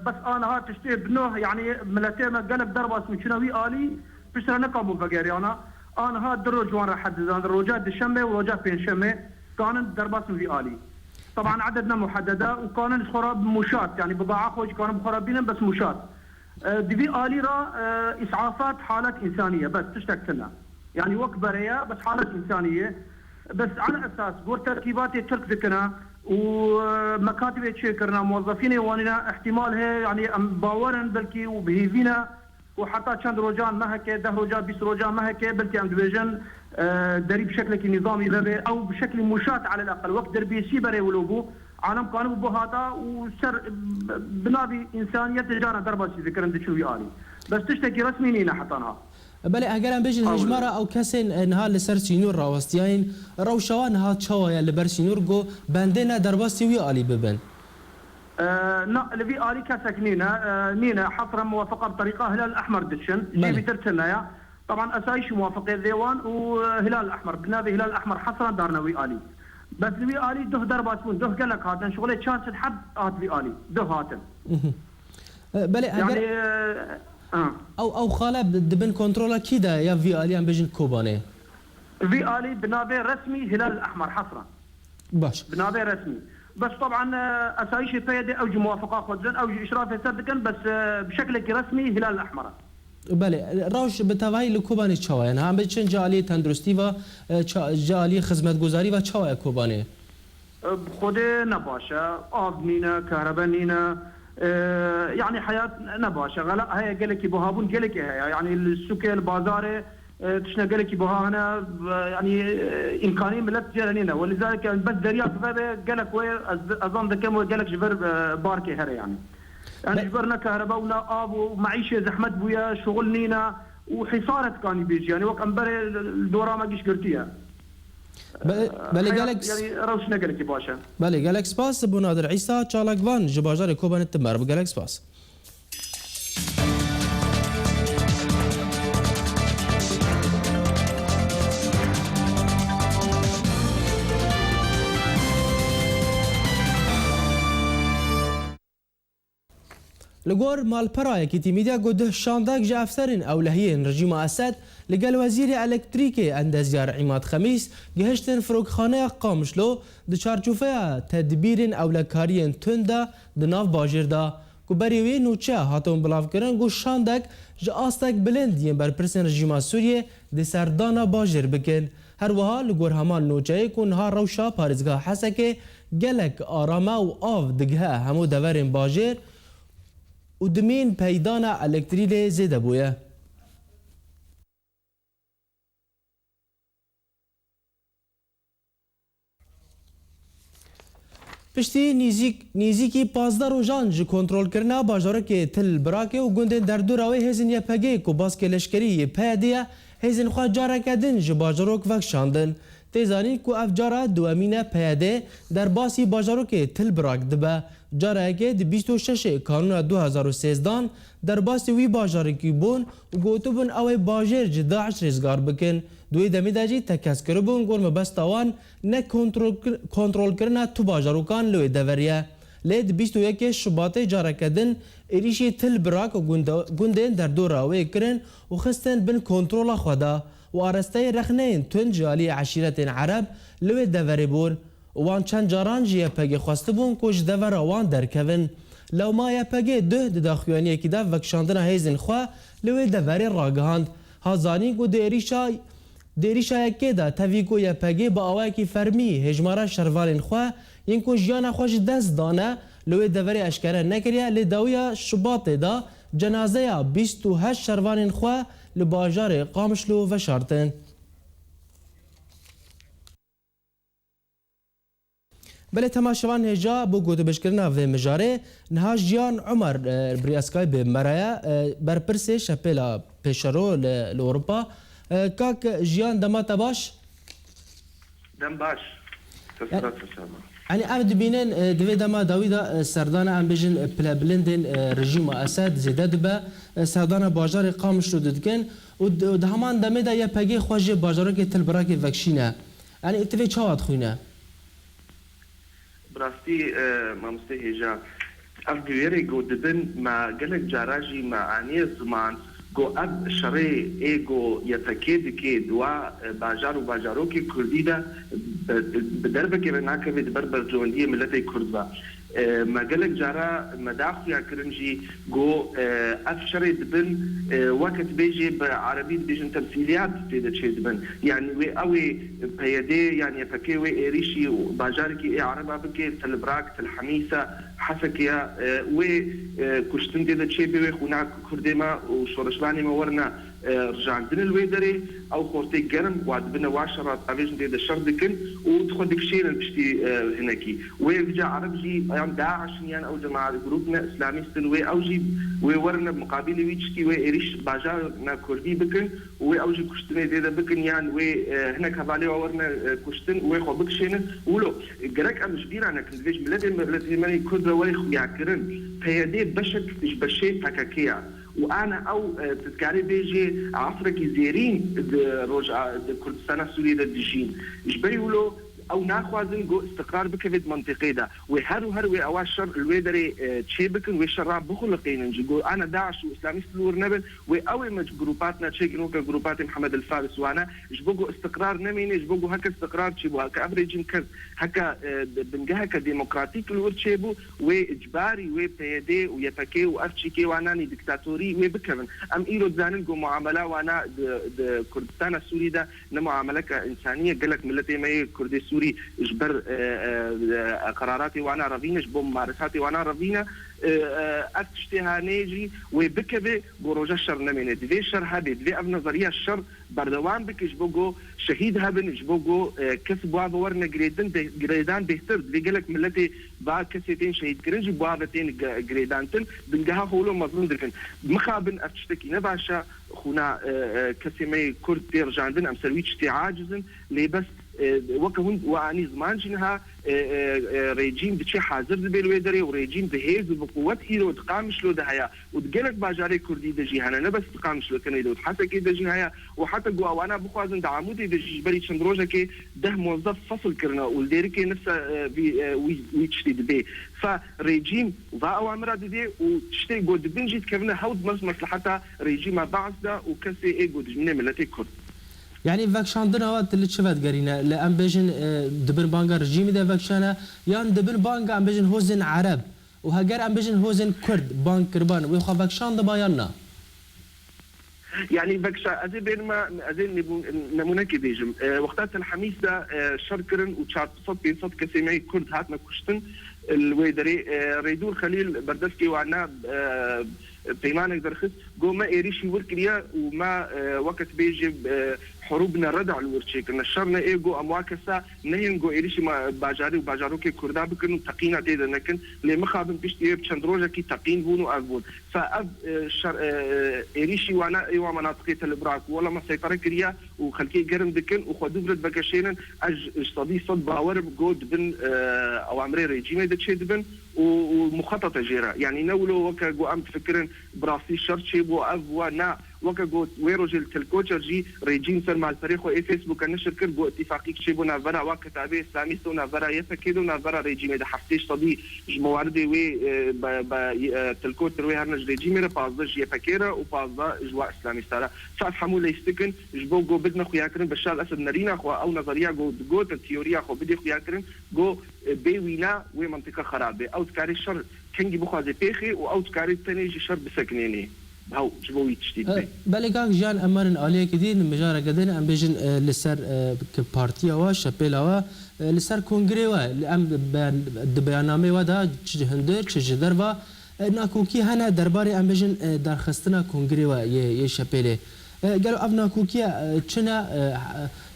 بس انا ها تشتي بنوه يعني ملتين قلب درباس من شنوي الي بشترى نقابو بقاري انا ها دروج وانا حدزان روجات الشمه وروجات بين شمه كانت درباس في الي طبعا عددنا محدده وكان خراب مشات يعني بضاعه خوش كانوا مخربين بس مشات دي آلي را إسعافات حالات إنسانية بس تشتكتنا يعني وقت بريا بس حالات إنسانية بس على أساس قول تركيبات ترك ذكنا ومكاتب تشكرنا موظفين واننا احتمال هي يعني باورن بلكي وبهيفينا وحتى كان رجال ما هيك 10 رجال 20 رجال ما هيك بلكي ام ديفيجن دري بشكل نظامي ذبي او بشكل مشاة على الاقل وقت دربي سيبري ولوبو عالم كانوا بهذا وسر بنابي انسانيه تجانا دربه ذكرن دشوي الي بس تشتكي رسمي نينا حطناها بله اگر ام بيجن هجمره او كسين نهال لسر سينور راوستيين روشوان ها تشوايا لبر سينور جو بندنا درباسي وي الي ببن لا اللي الي كسك نينا حصرا موافقه بطريقه هلال الاحمر دشن جيبي ترتنايا طبعا اسايش موافقه الديوان وهلال الاحمر بنابي هلال الاحمر حصرا دارنا وي الي بس الوي الي ده درباسون ده قالك هاتن شغله شانس حد هات وي الي ده هاتن بله يعني او خاله دبن كنترول كده يا في الي ام بيجن كوباني في الي بنابي رسمي هلال الاحمر حصرا باش بنابي رسمي بس طبعا اسايش الفيدي اوجي موافقه خذن اوجي اشراف يصدقن بس بشكل رسمي هلال الاحمر بله روش بتوای لکوبانی چاوین هم بچن جالی تندرستی و جالی خدمتگزاری و چاوی کوبانی خود نباشه آب نینا كهرباء نینا يعني حياة نباشه غلا هي قالك بوهابون قالك يعني السوق البازار تشنا قالك بوها هنا يعني امكانيه ملت جرانينا ولذلك بس دريات قالك وين اظن كم قالك جبر باركي هري يعني جبرنا كهرباء ولا اب ومعيشه زحمت بويا شغل نينا وحصارت كان بيجي يعني وقت امبارح الدوره ما جيش قلتيها بله جالكس يعني روشنا قالك باشا بله جالكس باس ابو نادر عيسى چالاکوان جباجار کوبان التمر بجالكس باس لگور مالپرای که تیمیدیا گوده شانداک جا افسرین اولهیین رژیم اسد لگل وزیر الکتریکی اندازیار عماد خمیس گهشتن فروکخانه قامشلو د چارچوفه تدبیرین اولکارین تنده د ناو باجر دا کو بریوی نوچه هاتون بلاف کرن گو شاندک جا آستک بلندین بر پرسن رژیما سوریه دی سردانا باجر بکن هر وها لگور همان نوچه کن ها روشا پارزگاه حسکه گلک آرامه و آف دگه همو دورین باجر و دمین پیدانا الکتریل زیده بویه. پشتی نیزیکی 15 روزان جی کنترل کرنا باجارک تل براکه و گوندن در دوراوی هزین یا پگه کو باسک لشکری پیادیه هزین خواه جارک دن جی باجارک وکشاندن تیزانی کو افجارا دوامین پیاده در باسی باجارک تل براک دبه جارک دی 26 کانون 2013 در باسی وی باجارکی بون و گوتو بون اوی باجر جی داعش رزگار بکن دوی دمی داجی تکس کربون گرم بستوان نه کنترل کرنا تو باجاروکان لوی دوریه لید 21 شباط جارکدن ایریشی تل براک و گوندین در دو راوی کرن و خستن بن کنترول خدا و آرسته رخنین تون جالی عشیرت عرب لوی دوری بون وان چند جاران جیه پگی خواسته بون کش دور وان درکون لو ما یا پگی ده داخوانی که دا وکشاندن هیزن خواه لوی دوری راگهاند هازانی گو دیریشا یکی دا تاویگو یا پگی با آوائی که فرمی هجمارا شروالین خواه ینکو جیانا خوش دست دانه لوی دوری اشکره نکریه لی داویا شباط دا جنازه یا 28 شروالین خواه لباجار قامشلو و شارتن. بله تماشوان هجا بو گوتو بشکرنا و مجاره نهاش جیان عمر بریاسکای به مرایا برپرسه شپیلا پیشرو لأوروپا کاک جیان دماتا باش؟ دم باش تسرات يعني ام دبينين دوي دما داويدا سردانا ام بيجن بلندن رژیم اسد زیده دبه سردانا باجار قامش رو ددکن و دهمان دمه دا یا پگی خواجه باجارو که تل براکی وکشینه يعني اتفاق چاوات خوینه؟ براستی مامسته هجا اف دویره گو دبن ما گلک جاراجی ما عنی زمان گو اب شری ایگو یا تکید که دوا باجارو که کردی دا بدربه که ناکه بید بربر جواندی ملت کرد با ما قالك جارا مداخل يا كرنجي جو افشري دبن وقت بيجي بعربي بيجن تمثيليات تيدا تشي دبن يعني وي اوي بيدي يعني فكي وي ريشي باجاركي اي عربا بكي تلبراك تلحميسه حسكيا وي كشتن تيدا تشي بي خونا كردما وشورشباني مورنا رجعندن الويدري او خورتي جرم وعد بنا واشرات افيجن تيدا شردكن ودخل دكشين بشتي هناكي ويرجع عربجي يعني داعش يعني او جماعه جروبنا اسلاميستن وي اوجي وي ورنا بمقابل ويتشتي وي اريش باجارنا كردي بكن وي اوجي كشتني تيدا بكن يعني وي هناك هبالي ورنا كشتن وي خو بكشين ولو جرك ام جبير انا كنت فيش ملاتي ماني كرد وي يعكرن فيدي بشك بشي تكاكيا وانا او تذكاري بيجي عفركي زيرين رجع كردستان السوري دجين جبري ولو او ناخوازن جو استقرار بكفيد منطقي دا وهرو اواشر الويدري تشيبكن وشراب بخلقين جو انا داعش واسلاميست لور نبل واوي مج جروباتنا تشيكن وكا جروبات محمد الفارس وانا جبوجو استقرار نميني جبوجو هكا استقرار تشيبو هكا افريجن كر هكا بنجا هكا ديمقراطيك لور تشيبو واجباري وبيدي ويفكي وارتشيكي واناني ديكتاتوري وبكفن ام ايرو زانن جو معامله وانا كردستان السوري دا معامله انسانيه قالك ملتي ما كردي سوري اجبر قراراتي وانا رافينا جبو ممارساتي وانا رافينا اكتشتها نيجي وبكبه بروجا الشر نمينه دي الشر هذه دي اب نظريه الشر بردوان بك جبوجو شهيد هبن جبوجو كسب واب ورنا جريدان بهتر دي قالك ملتي با كسيتين شهيد كرنج بوابتين جريدانتن بنجها هولو مظلوم دركن مخابن اكتشتكي نباشا خونا كسيمي كرد ترجع عندنا امسلويتش تي عاجزن لي بس وكهون واني زمان جنها ريجيم دشي حاضر بالويدري وريجيم بهيز بقوات ايرو تقامش له دهيا وتقلك باجاري كردي دجي هنا نبس تقامش له كنيدو حتى كي دجي هيا وحتى جو وانا بخوازن دعمودي دجي بري شندروجا كي ده موظف فصل كرنا والديري كي نفسه ويتشتي دبي فريجيم ضا اوامر دي وتشتي جو دبنجي كفنا هود مصلحتها ريجيم بعث ده وكسي اي جو دجي ملتي كرد يعني فاكشاندن هوات اللي شفت قرينا لأم بيجن دبن بانجا رجيمي ده فاكشانا يعني دبن بانجا أم بيجن هوزن عرب وهجر ام بيجن هوزن كرد بان كربان ويخا بكشان دبايانا يعني بكشا ادي بين ما ادي نمونه كي بيجم وقتات الحميس ده شركرن وتشارت صوت بين صوت كسيمي كرد هاتنا كشتن الويدري ريدور خليل بردسكي وعنا بيمانك درخص جو ما إيريشي وركريا وما وقت بيجي حروبنا ردع الورشي كنا الشرنا إيه جو أمواكسا نهين جو إيريشي ما باجاري وباجارو كي كردا بكنو تقينا تيدا لكن لما خابن بيشتي بشندروجا كي تقين بونو أفون فأب إيريشي وانا إيوا مناطقي تلبراك ولا ما سيطرة كريا وخلكي قرن دكن وخدوبرت بكشينن صدي صد باور جود بن أو عمري ريجيمي دتشي دبن ومخططة جيرا يعني نولو وكا جو أم تفكرن براسي شرط شي بو أفوا نا وكا جو ويروجل تلكوتشر جي ريجيم سر مع الفريق وإي فيسبوك نشر كر بو اتفاقي شي بو نافرا وكتابي إسلامي سو نافرا يتكيدو نافرا ريجيمي ده حفتيش صدي جمواردي وي تلكوتر وي هرنج ريجيمي رفاظدش يفكيرا وفاظدا جواء إسلامي ستارا فأفهمو ليستكن جبو جو بدنا خوياكرن بشار الأسد نرينا خوا أو نظرية جو التيوريا خو بدي خوياكرن جو بيوينا وي منطقة خرابة أو تكاري الشر كنجي بخوازي بيخي أو تكاري التانيجي شر بسكنيني هاو جبوي تشتيد بله كاك جان أمرن عليه كدين مجارة قدين أم بيجن لسر كبارتيا وا شابيلا وا لسر كونغري وا أم بيانامي وا دا هندر چجدر وا ناكوكي هنا درباري أم بيجن درخستنا كونغري وا يه شابيله قالوا أف ناكوكيا چنا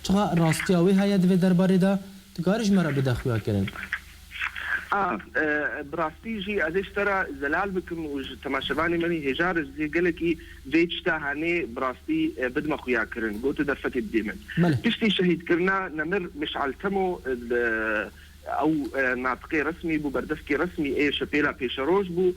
چقا راستياوي هيا دفي درباري دا تقارج مرة بداخويا كرن براستيجي اديش ترى زلال بكم وتماشباني مني هجار زي قالكي فيتشتا هاني براستي بدما خويا كرن قلت دفتي الديمن تشتي شهيد كرنا نمر مش علتمو او ناطقي رسمي بو بردفكي رسمي اي شبيلا بيشروج بو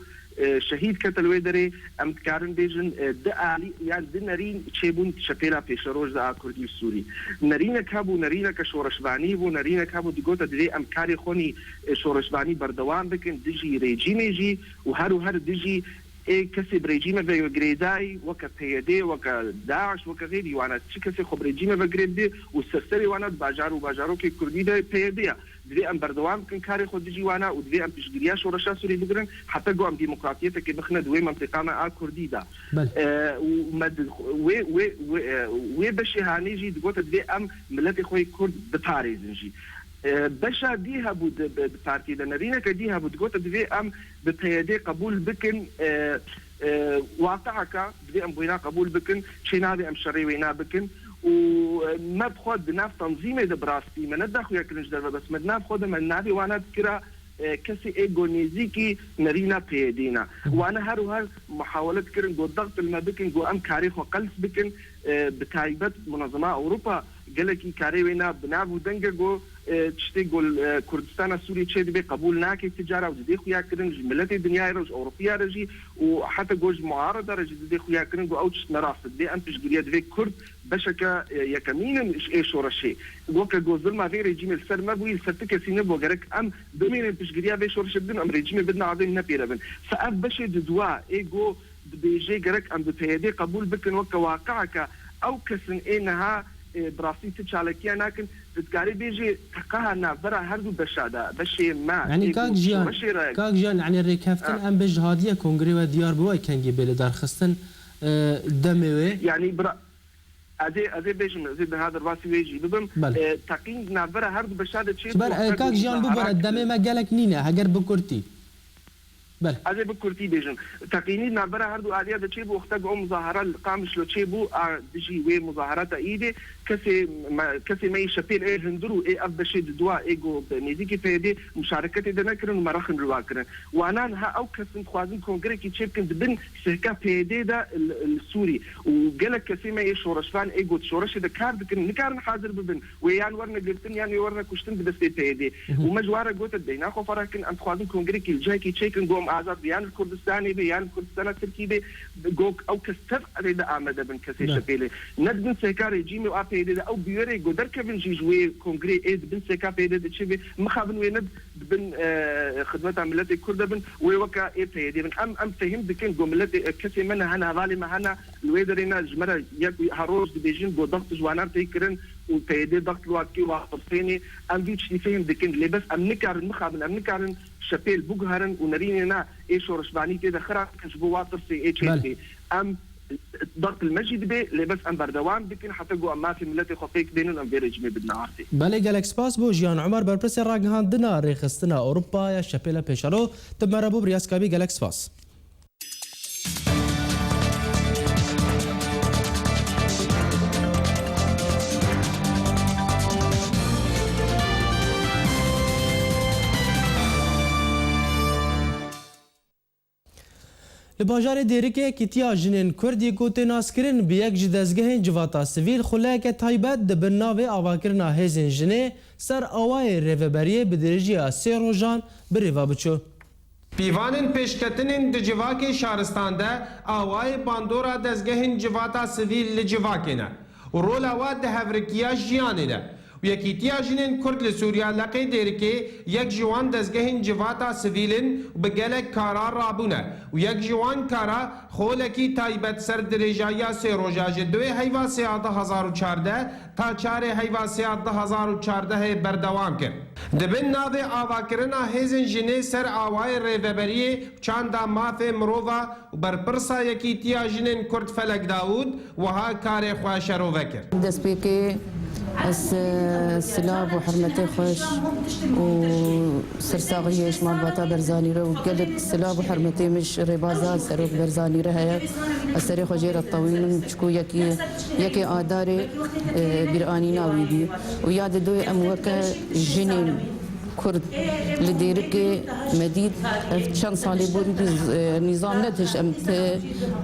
شهيد كتلويدري ام كارن بيجن دالي يعني دنارين تشيبون شبيلا بيشروج دا كردي السوري نارينا كابو نارينا كشورشباني بو نارينا كابو ديغوتا دي ام كاري خوني شورشباني بردوان بكن ديجي ريجيمي جي وهر ديجي كسب ريجيمه في جريداي وكبيدي وكداعش وكغيري وانا تشكسي خب ريجيمه في جريدي والسرسري وانا باجارو كي كردي ده بيديا دي ام بردوام كان كاري خود ديجي وانا ودي ام تشغيليا شورشا سوري بغرن حتى جو ام ديمقراطيه كي بخنا دوي منطقه ما كردي دا وي بشي هانيجي دغوت دي ام ملتي خوي كرد بتاريزنجي بشا ديها بود بارتي دنارينا كديها بود قلت دي ام بتيدي قبول بكن واقعك دي ام بوينا قبول بكن شينابي ام شري وينا بكن وما بخود بناف تنظيمي دبراستي ما ندخل يكرنج دربا بس ما بناخذ من نابي وانا تكرا كسي ايجونيزيكي نرينا بيدينا وانا هر محاولة كرن جو ضغط الما بكن جو ام كاريخ وقلس بكن بتايبت منظمة اوروبا قالكي كاري وينا بنابو دنجا جو تشتي قول كردستان السوري تشيد بي قبول ناكي تجارة وزدي خويا كرن ملتي الدنيا رج أوروبيا رجي وحتى جوج معارضة رجي زدي خويا كرن جو أوتش نرافد دي أنتش قرية دي كرد بشكا يكمين إيش ورشي وكا جو ظلمة في رجيم السر ما بوي السرتك سينب وغرك أم بمين أنتش قرية بيش ورشي بدن أم رجيم بدنا عظيم نبي ربن فأف بشي دوا إيه جو بيجي غرك أم بتهدي قبول بكن وكا واقعك أو كسن إنها براسي تشالكيا لكن تذكاري بيجي تقاها نافرة هردو بشادا بشي ما يعني كاك جيان يعني الريكافتن ام بجهادية كونغري وديار بواي كان بيلي دار خستن دموي يعني ازي بيجم ازي بهذا الراسي ويجي ببم تقين نافرة هردو بشادا تشي كاك جيان ببر الدمي ما قالك نينا هجر بكورتي بله ازي بكورتي بيجن تقيني نافرة هردو آلية دا تشيبو اختاقوا مظاهرة القامش لو تشيبو ديجي وي مظاهرات ايدي كسي ما يشبيل ايه هندرو ايه اف بشي دوا ايه جو بنيزيكي فيدي مشاركتي دنا كرن ومرخن رواكرن وانا ها او كسن خوازن كونغري كي تشيبكن دبن سهكا فيدي دا السوري وقالك كسي ما يشورشفان ايه جو تشورش دا كار دكن نكارن حاضر ببن ويان ورنا قلتن يعني ورنا كشتن بدستي فيدي ومجوارا قوت الدينا خو فراكن ام خوازن كونغري كي الجاي كي تشيكن قوم اعزاد بيان الكردستاني بيان الكردستان التركي بي جوك او كستر اريد اعمد بن كسي شبيلي ندبن سهكا ريجيمي وافي او بيوري قدر كفن جيجوي كونغري ايد بن سيكا بيد تشبي مخابن ويند بن خدمات عملتي كرد بن ويوكا اي بيدي بن ام فهم بكن جملتي كسي منها هنا ظالمه هنا الويدرينا جمره يك هروز بيجين جو ضغط جوانار تيكرن وبيدي ضغط الواكي وطرفيني ام بيتش فيهم دكن اللي بس ام نكارن مخابن ام نكارن شابيل بوغهرن ونرينا ايش ورشباني كده خرا كشبو واطر في اتش ام ضغط المسجد به اللي بس ام بردوام دكن حتى جو ما في ملتي خفيك بينن ام بيرج مي بدنا عارفي بله گلکس پاس بو جیان عمر برپرس راگهاندنا ریخستنا اروپا یا شپیلا پیشرو تمره بو ریاسکابی گلکس پاس لباجار دیرکه کتیا جنین کردی گوته ناسکرین بیک جدازگه جواتا سویل خلاک تایبت دبن ناوی آواکرنا هزین جنه سر آوای ریوبریه بدرجی سی روژان بریوا بچو. پیوانین پیشکتنین دجواک شهرستان ده آوای باندورا دزگهین جواتا سویل لجواکینه و رول آواد ده هفرکیا جیانینه و یکیتیا جنین کرد لسوریا لقی دیرکی یک جوان دزگهین جواتا سویلین و بگلک کارا رابونه و یک جوان کارا خولکی تایبت سر درجایا سی روژا جدوی حیوا سیاد 2014 تا چار حیوا سیاد 2014 بردوام کرد. دبن ناوی آواکرنا هیزن جنه سر آوای ریوبریه چاندا ماف مروفا و برپرسا یکیتیا جنین کرد فلک داود و ها کار خواه رو وکر. دست بیکی السلاب وحرمتي خوش وسرساغيش مال باتا برزاني رو وقلت السلاب وحرمتي مش ربازات سروك برزاني رهيا السري خجير الطويل مشكو يكي آداري براني ناوي بي وياد دوي أموكا جنين كرد لديرك مديد چند سالي بودي نظام ندهش امت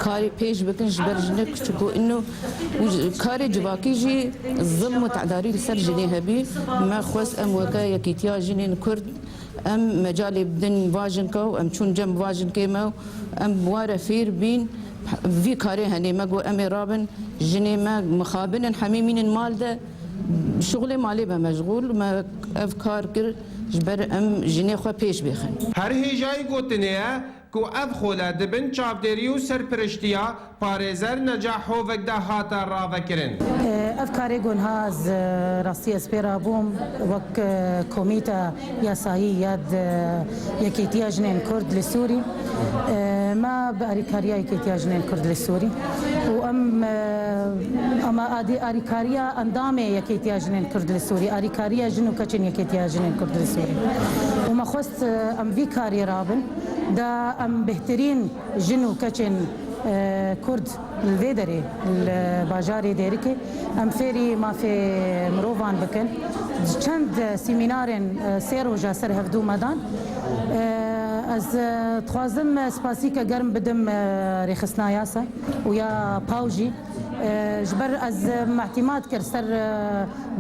كاري بيش بكنش برجنك شكو انه كاري جواكي جي الظلم وتعداري لسر جنيها بي ما خوس ام وكايا كيتيا جنين كرد ام مجالي بدن واجنكو ام چون جنب واجن كيمو ام وارا فير بين في كاري هني مقو امي رابن جني ما مخابن حميمين المال ده شغلي مالي بمشغول ما افكار كر جبر ام جني خو پیش بخن هر هجای گوتنه کو اف خولا دبن چاودری و سرپرشتیا پارێزەر نەجاح هۆڤێکدا هاتە ڕاوەکردن. ئەفکارێ گۆنهاز ڕاستی ئەسپێرا بووم وەک کۆمیتە یاسایی یاد یەکێتیە ژنێن کورد لە سووری ما بە ئاریکاریە یەکێتیە ژنێن کورد لە سووری و ئەمە ئاریکاریە ئەندامێ یەکێتیە ژنێن کورد لە سووری ئاریکاریە ژن و کەچین یەکێتیە ژنێن کورد لە سووری ومە خۆست ئەم وی کاری رابن دا ئەم بهترین ژن و کەچین كرد الفيدري الباجاري ديريكي ام فيري ما في مروفان بكن چند سيمينارين سيرو جا سر هفدو مدان از تخوازم سپاسيكا گرم بدم ريخسنا ياسا ويا باوجي جبر از اعتماد كر سر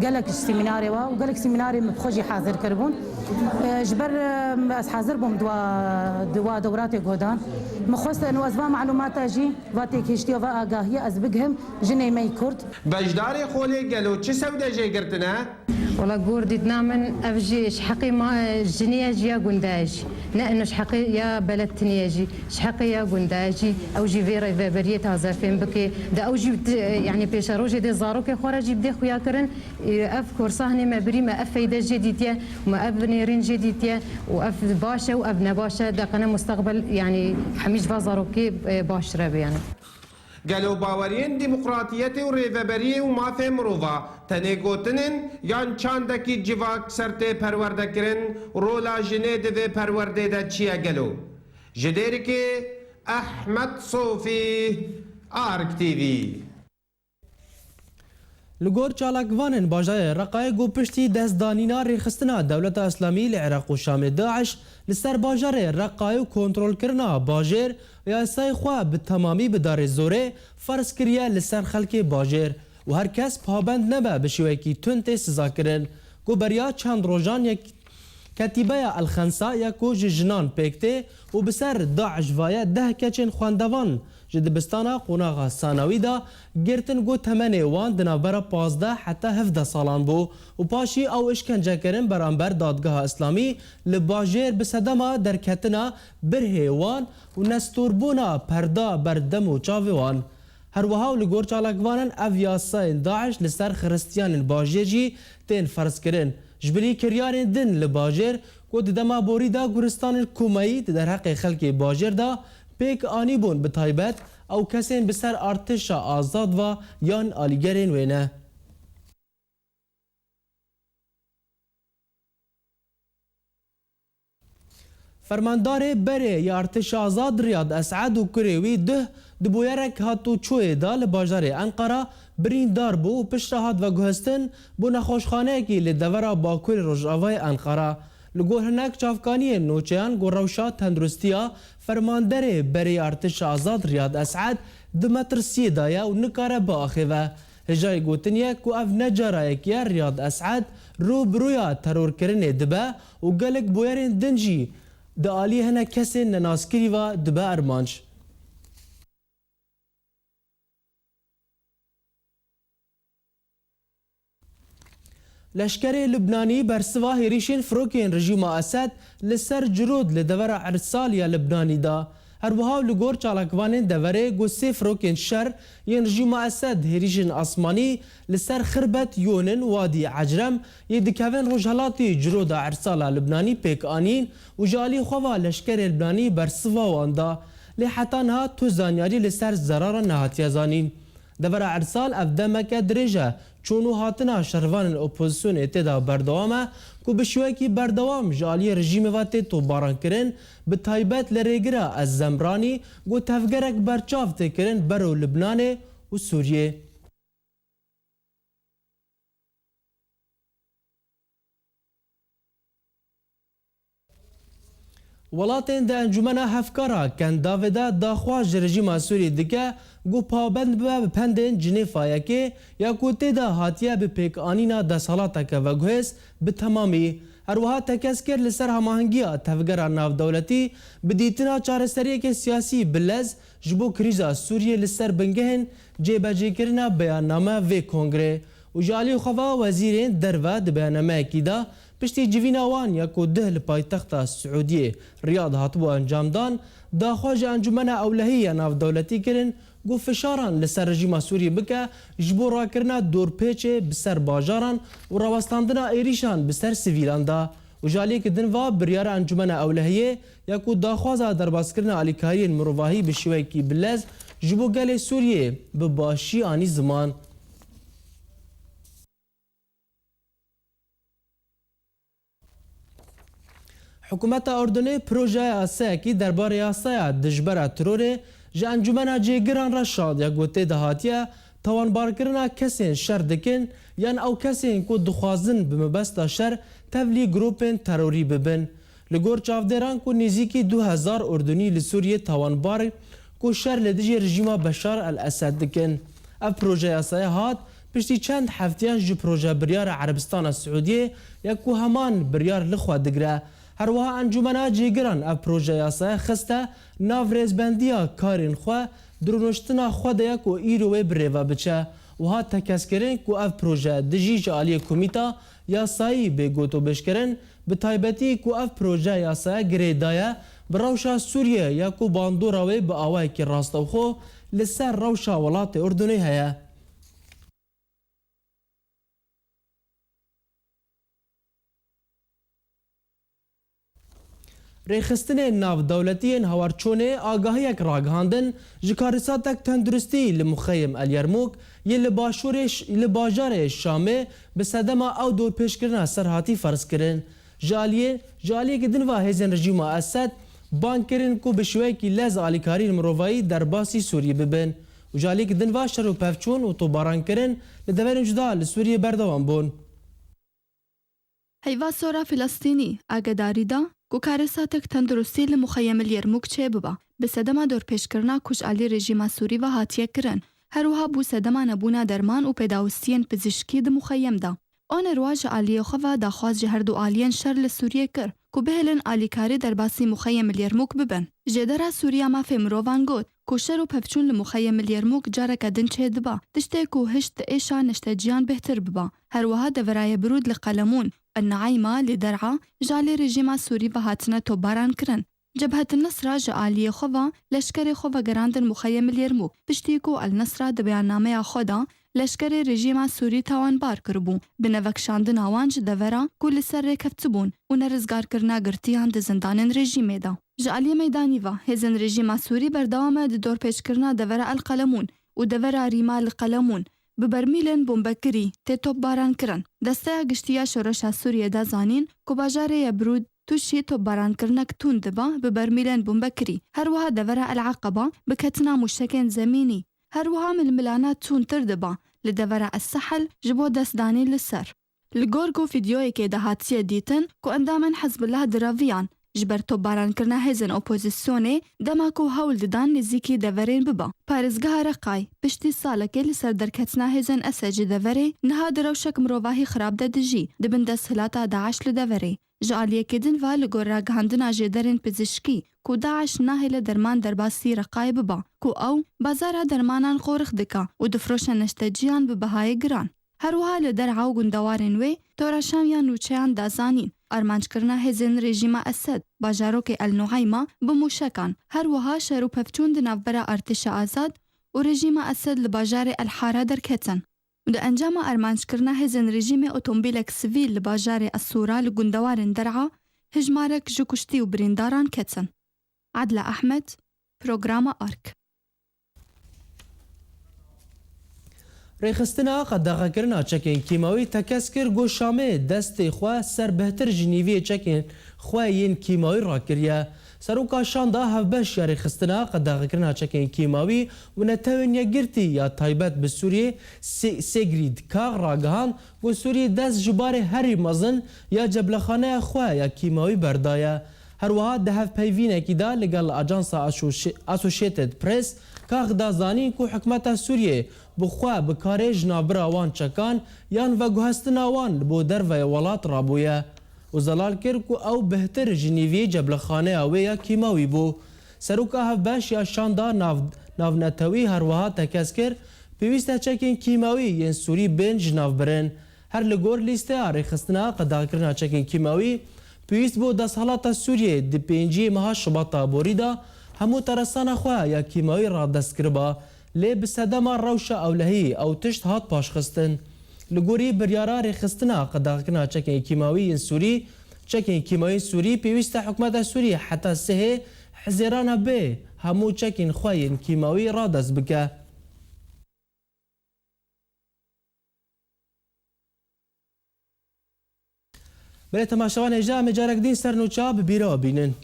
قالك سيميناري وقالك سيميناري مبخوجي حاضر كربون جبر از حاضر بوم دوا دوراتي غودان مخوست انه ازوا معلومات اجي واتي كيشتي و اگاهي از بگهم جني مي كرد بجداري خولي قالو چه سودا جي قرتنا والله قوردنا من افجي شحقي ما جنيه جيا قنداج لانه شحقي يا بلد تنياجي شحقي يا قنداجي او جي فيرا فابريه تازا فين بكي دا او جي يعني بيشاروجي دي زاروكي خرجي بدي خويا كرن اف كورساني ما بري ما اف فايده جديده وما اف نيرين جديده واف باشا واف نباشا دا قنا مستقبل يعني حميج فازاروكي باشره يعني قالوا باورين ديمقراطية وريفبرية وما في مروفا تنيقوتنن يان چاندكي جواك سرتي پروردكرن رولا جنه دوه پرورده دا چيا قالوا جديركي أحمد صوفي آرك تيفي لگور چالاکوانن باجای رقای گو پشتی دستدانینا ریخستنا دولت اسلامی لعراق و شام داعش لسر باجار رقای و کنترل کرنا باجر یا سای خواه به تمامی بدار زوره فرض کریه لسر خلک باجر و هر کس پابند نبه بشوی کی تونت سزا کرن گو بریا چند روزان یک کتیبه الخنسا یکو جنان پکته و بسر داعش وایه 10 کچن خواندوان جدبستانا قناغا سانوی دا گرتن گو تمنی وان دنابرا 15 حتی 17 سالان بو و پاشی او اشکنجه کرن برانبر دادگاه اسلامی لباجر بسدما درکتنا برهی وان و نستوربونا پردا بردم و چاوی وان هەروەها و لە گۆر چالاکوانن ئەڤ یاسایên داعش لەسەر خرستیانên bajêr jî tên ferzkirin ji birî kiryarên din li bajêr ku di dema borî da guristanên Kumayî di derheqê xelkê bajêr da pêk anî bûn bi taybet ew kesên bi ser artêşa azad va yan alîgerên wê ne. Fermandarê berê ya artêşa azad Riyad Esad û kurê wî duh di bûyerek hatûçoyê da li bajarê Enqera birîndar bû û pişta hat veguhestin bû nexweşxaneyekî li devera Bakurê Rojavayê Enqera. Li gor hinek çavkaniyên nûçeyan got rewşa tenduristiya fermanderê berê artêşa azad Riyad Esad di metirsiyê da ye û nikare biaxîve. Hêjayê gotiniye ku ev ne carayek ye Riyad Esad rûbirûya terorkirinê dibe û gelek bûyerên din jî di alî hinek kesên nenaskirî ve dibe ermanc. Leşkerê Libnanî bersiva hêrîşên firokên rejîma Esed li ser Cirûd li devera Ersaliya Libnanî da. Herwiha li gor çalakvanên deverê got sê firokên şer yên rejîma Esed hêrîşên asmanî li ser Xirbet Yonên Wadî Ecrem yê dikevin rojhilatê Cirûda Ersala Libnanî pêk anîn û ji alî xwe ve leşkerê Libnanî bersiva wan da. Lê heta niha tu zanyarî li ser zeraran nehatiye zanîn. Devera Ersal ev demeke dirêj e çûn û hatina şervanên opozisyonê têda berdewam e ku bi şêwekî berdewam ji aliyê rejîmê ve tê topbarankirin bi taybet li rêgira Ez Zemranî got tevgerek berçav tê kirin bero Libnanê û Sûriyê. Welatên di encûmena hevkara Kendavê de daxwaz ji rejîma Sûriyê dike got pabend bibe bi pendên Cinêfayekê ya ku têda hatiye bi pêkanîna deshilateke veguhêz bi temamî. Herwiha tekeskir li ser hemahengiya tevgera navdewletî bi dîtina çareseriyekê siyasî bilez ji bo krîza Sûriyê li ser bingehên cêbecêkirina beyanname vê kongrê. û ji alî xwe ve wezîrên derve di beyannameyekî da piştî civîna wan ya ku dih li paytexta Siûdiyê Riyad hatibû encamdan daxwe ji encûmena ewlehî ya navdewletî kirin got fişaran li ser rejîma Sûriyê bike ji bo rakirina dorpêçê bi ser bajaran û rawestandina êrîşan bi ser sivîlan da. û ji aliyekî din ve biryara encûmena ewlehiyê ya ku daxwaza derbazkirina alîkariyên mirovahî bi şêwekî bilez ji bo gelê Sûriyê bi başî anî ziman. Hikûmeta Ordunê projeya yasayekî derbarê yasaya dijbera terorê ji encûmena cêgiran re şadiya got tê de hatiye tawanbarkirina kesên şer dikin yan ew kesên ku dixwazin bi mebesta şer tevlî grûpên terorî bibin. Li gor çavdêran ku nêzîkî 2000 Ordunî li Sûriyê tawanbar ku şer li dijî rejîma Beşar el-Esed dikin. Ev proje yasaya hat piştî çend heftiyan ji proje biryara Erebistana Siûdiyê ya ku heman biryar li xwe digre. Herwiha encûmena cêgiran ev proje yasaya xiste nav rêzbendiya karên xwe dirûniştina xwe de ye ku îro wê birêve biçe û hat tekeskirin ku ev proje dijî ji aliyê komîta yasayî bêgotobêjkirin bi taybetî ku ev proje yasaya girê daye bi rewşa Sûriye ya ku bandora wê bi awayekî rastexwe li ser rewşa welatê Ordunê heye. Rêxistinên navdewletiyên hawarçûnê agahiyek ragihandin ji karîsatek tenduristî li Muxeyim El Yermûk yê li bajarê Şamê bi sedema ew dorpêşkirina serhatî ferskirin. Ji aliyekî din ve hêzên rejîma Esed bankirin ku bi şêwekî lez alîkariyên mirovahî derbasî Sûriyê bibin. û ji aliyekî din ve şer û pevçûn û tobarankirin li deverên cuda li Sûriyê berdewam bûn. Heyva sora Filistînî agedarî da ku karîsatek tenduristî li Muxeyim El Yermûk çê bibe bi sedema dorpêşkirina ku ji alî rejîma Sûrî ve hatiye kirin. Herwiha bû sedema nebûna derman û pêdawistiyên pizîşkî di Muxeyim da. Onerwa ji aliyê xwe ve daxwaz ji her du aliyên şer li Sûriyê kir ku bihêlin alîkarî derbasî Muxeyim El Yermûk bibin. Jêdera Sûriya mafê mirovan got ku şer û pevçûn li Muxeyim El Yermûk careke din çê dibe tiştê ku hişt êşa neşteciyan bêhtir bibe. Herwiha deveraya Birûd li Qelemûn Naîma li Der'a ji alî rejîma Sûrî ve hatine topbaran kirin. جبهة النصرة جعالية خوفا لشكر خوفا جراند المخيم اليرموك بشتيكو النصرة دبيانامي خودا لشکر رژیم سوری تاوان بار کربو بنوکشاندن آوانج دورا کل سر رکفتبون و نرزگار کرنا گرتیان د زندان رژیم دا. جعلی میدانی و هزن رژیم سوری بردوام د دور پیش کرنا دورا القلمون و دورا ریما القلمون ببرمیلن بمبکری تی توپ باران کرن. دسته گشتیا شورش سوریه دا زانین که باجاره یبرود توشی توپ باران کرنک تون دبا ببرمیلن بمبکری. هر وها دورا العقبه بکتنا مشتکن زمینی. هر وها من ملانات تون تردبا لدورا السحل جبو دستداني للسر. لگورگو فيديوي که دهاتية ديتن كو اندامن حزب الله دراويان جبر توباران کرنا هزن اپوزيسيوني دماكو هول ددان نزيكي دورين ببا. پارزگاه رقاي پشتی سالكي لسر دركتنا هزن اسج دوري نها دروشك مروواهي خراب دجي دبن دست هلاتا داعش لدوري. جعالية كدن و لگور راگهاندنا جدرين پزشکی کو داعش ناهل درمان درباسی رقای ببا کو او بازار درمانان خورخ دکا و دفروشن نشتجیان ببهای گران. هر وها لدرعا و گندوارن وی تورا شامیان نوچیان دازانین ارمانج کرنا هزن رژیم اسد باجاروک النعیمه بموشکان هر وها شروع پفچون دنافبرا ارتش آزاد و رژیم اسد لباجار الحاره درکتن. و د انجام ارمانج کرنا هزن رژیم اوتومبیلک سویل لباجار السورا لگندوارن درعا هجمارک جوکشتی و برینداران کتن. عدل أحمد برنامج أرك ریخستنا قداغا کرنا چکین کیماوی تکس کر گو شامه دست خواه سر بهتر جنیوی چکین خواه ین کیماوی را کریا سروکا شانده هفبش یا ریخستنا قداغا کرنا چکین کیماوی و نتوین یا گرتی یا تایبت به سوریه سیگرید کاغ راگهان و سوریه دست جبار هری مزن یا جبلخانه خواه یا کیماوی بردایه هر وها دهف پیوینه کی دا لگل اجانس اسوشیتد پرس کاغ دا زانی کو حکمت سوریه بخوا بکاره جنابرا وان چکان یان و گوهستنا وان بو در و ولات رابویا و زلال کر کو او بهتر جنیوی جبلخانه اویا کیماوی بو سروکا هفبش یا شاندا ناونتوی هر وها تکس کر پیوسته چکین کیماوی ین سوری بین جناو برن هر لگور لیسته آریخستنا قداغ کرنا چکین کیماوی پیوست بو دست حالات سوریه دی پینجی ماه شباطا بوریدا همو ترسان خواه یا کیماوی را دست کربا لی بسدما روشا اولهی او تشت هات پاش خستن. لگوری بریارا ریخستنا قداغ کنا چکین کیماوی سوری چکین کیماوی سوری پیوست حکمت سوری حتی سه حزیران به همو چکین خواه کیماوی را دست بکه. بله تماشاوان اجا مجارک دین سر نوچا ببیرا بینن.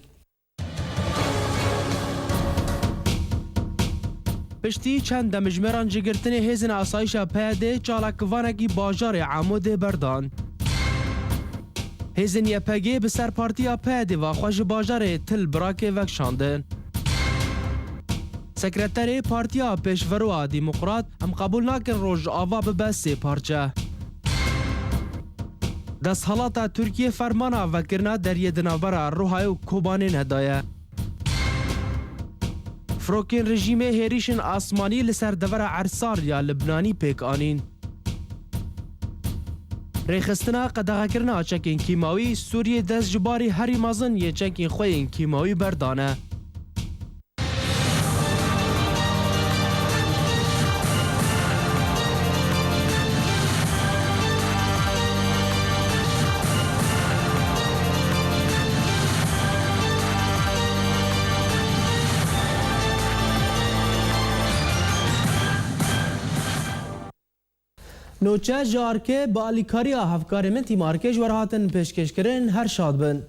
پشتی چند دمجمران جگرتن هزن آسایش پیاده چالاکوانکی باجار عمود بردان. هزن یپگی به سر پارتیا پیاده و خوش باجار تل براک وکشاندن. سکرتری پارتیا پیشورو دموکرات هم قبول نکن روز آوا به سه پارچه. دست حالات ترکیه فرمانا و کرنا در یه دنابرا روحای و کوبانی ندایه. فروکین رژیم هریشن آسمانی لسر دور عرصار یا لبنانی پیک آنین. ریخستنا قداغا کرنا چکین کیماوی سوریه دست جباری هری مازن یه چکین خوین کیماوی بردانه. نوچه جارکه با الیکاریا هفکاری من تیمارکش ورهاتن پیشکش کرن هر شاد بن.